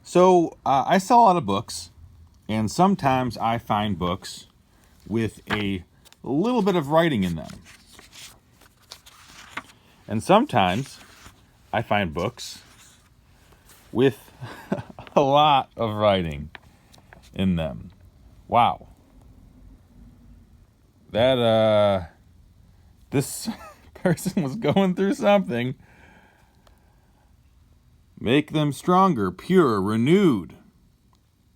So I sell a lot of books, and sometimes I find books with a little bit of writing in them. And sometimes I find books with a lot of writing in them. Wow. This person was going through something. Make them stronger, pure, renewed.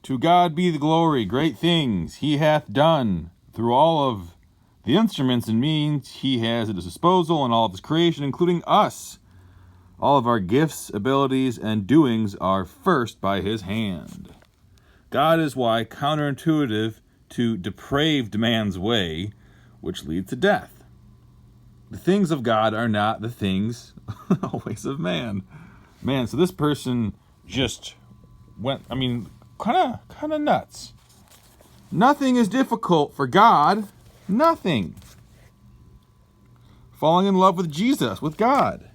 To God be the glory, great things he hath done through all of the instruments and means he has at his disposal and all of his creation, including us. All of our gifts, abilities, and doings are first by his hand. God is why counterintuitive to depraved man's way, which leads to death. The things of God are not the things always of man. Man, so this person just went, kind of nuts. Nothing is difficult for God. Nothing. Falling in love with Jesus, with God.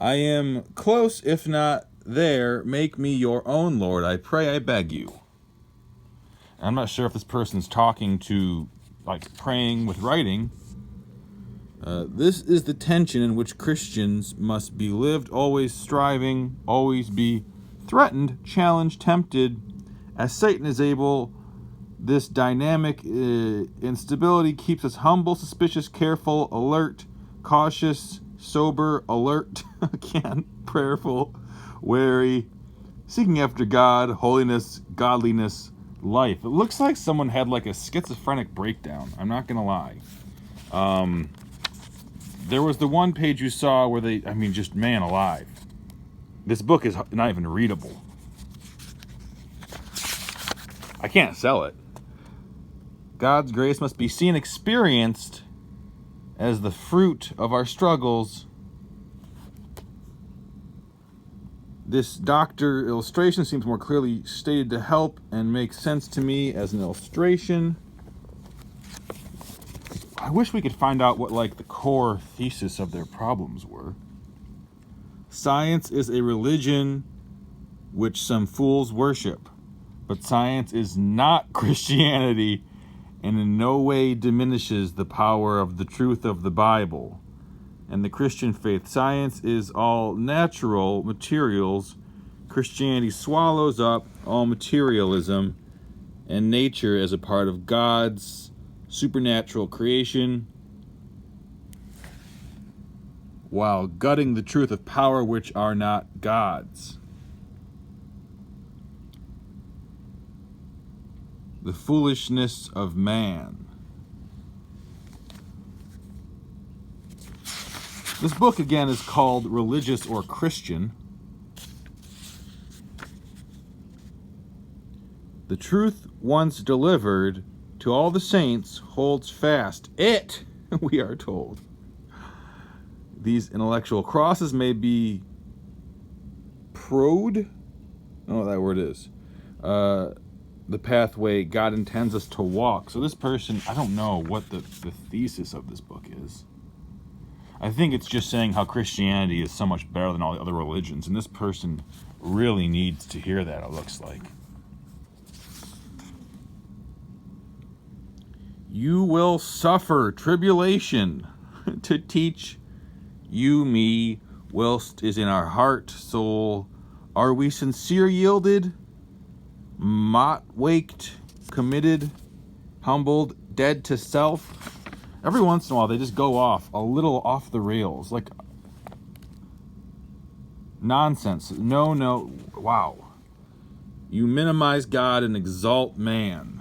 I am close, if not there. Make me your own, Lord. I pray, I beg you. I'm not sure if this person's talking to, praying with writing. This is the tension in which Christians must be lived, always striving, always be threatened, challenged, tempted. As Satan is able, this dynamic instability keeps us humble, suspicious, careful, alert, cautious, sober, alert, again, prayerful, wary, seeking after God, holiness, godliness, life. It looks like someone had a schizophrenic breakdown. I'm not going to lie. There was the one page you saw where just man alive. This book is not even readable. I can't sell it. God's grace must be seen, experienced as the fruit of our struggles. This doctor illustration seems more clearly stated to help and make sense to me as an illustration. I wish we could find out what the core thesis of their problems were. Science is a religion which some fools worship, but science is not Christianity and in no way diminishes the power of the truth of the Bible and the Christian faith. Science is all natural materials. Christianity swallows up all materialism and nature as a part of God's supernatural creation, while gutting the truth of power which are not God's. The foolishness of man. This book, again, is called Religious or Christian. The truth once delivered to all the saints holds fast. It, we are told. These intellectual crosses may be prode. I don't know what that word is. The pathway God intends us to walk. So this person, I don't know what the thesis of this book is. I think it's just saying how Christianity is so much better than all the other religions. And this person really needs to hear that, it looks like. You will suffer tribulation to teach you me, whilst is in our heart, soul. Are we sincere, yielded, waked, committed, humbled, dead to self? Every once in a while, they just go off, a little off the rails, nonsense. No, wow. You minimize God and exalt man.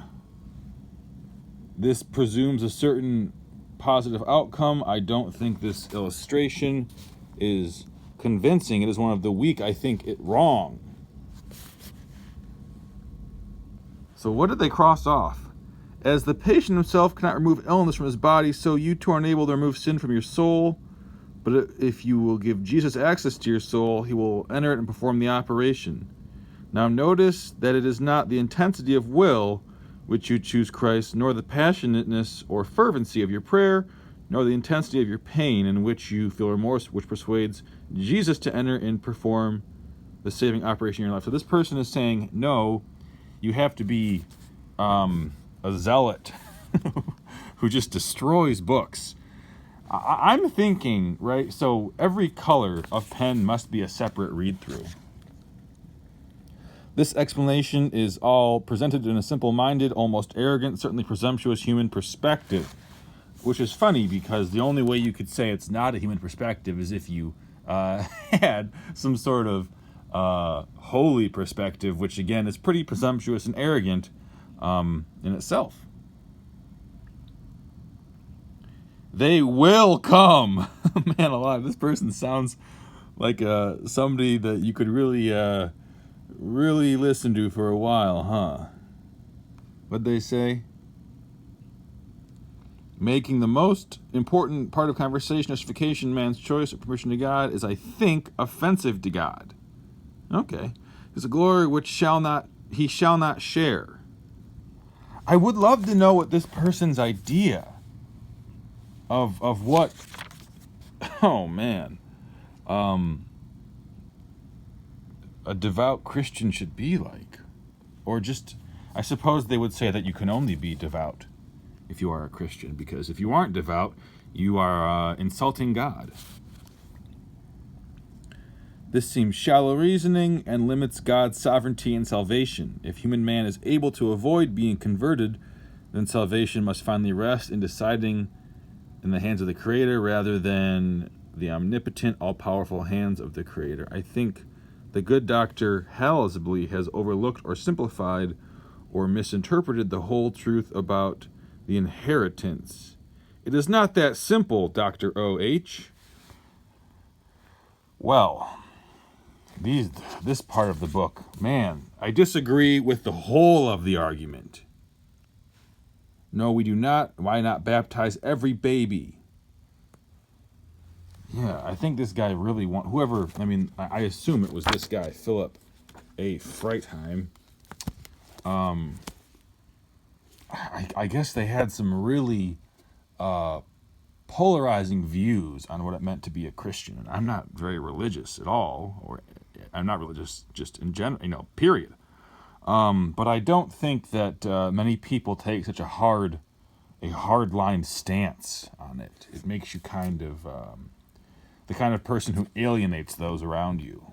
This presumes a certain positive outcome. I don't think this illustration is convincing. It is one of the weak. I think it wrong. So what did they cross off? As the patient himself cannot remove illness from his body, so you too are unable to remove sin from your soul. But if you will give Jesus access to your soul, he will enter it and perform the operation. Now notice that it is not the intensity of will which you choose Christ, nor the passionateness or fervency of your prayer, nor the intensity of your pain in which you feel remorse, which persuades Jesus to enter and perform the saving operation in your life. So this person is saying, no, you have to be a zealot who just destroys books. I'm thinking, right, so every color of pen must be a separate read-through. This explanation is all presented in a simple-minded, almost arrogant, certainly presumptuous human perspective, which is funny because the only way you could say it's not a human perspective is if you had some sort of holy perspective, which again is pretty presumptuous and arrogant in itself. They will come. Man alive, this person sounds like somebody that you could really listen to for a while, huh? What'd they say? Making the most important part of conversation, justification, man's choice, or permission to God, is, I think, offensive to God. Okay. It's a glory which he shall not share. I would love to know what this person's idea of what, oh man, a devout Christian should be like. Or just, I suppose they would say that you can only be devout if you are a Christian, because if you aren't devout, you are insulting God. This seems shallow reasoning and limits God's sovereignty and salvation. If human man is able to avoid being converted, then salvation must finally rest in deciding in the hands of the Creator rather than the omnipotent, all-powerful hands of the Creator. I think the good Dr. Halsey has overlooked or simplified or misinterpreted the whole truth about the inheritance. It is not that simple, Dr. O.H. Well, this part of the book, man, I disagree with the whole of the argument. No, we do not. Why not baptize every baby? Yeah, I think this guy really I assume it was this guy, Philip A. Freitheim. I guess they had some really polarizing views on what it meant to be a Christian. And I'm not very religious at all, or I'm not religious just in general, period. But I don't think that many people take such a hard-line stance on it. It makes you kind of the kind of person who alienates those around you.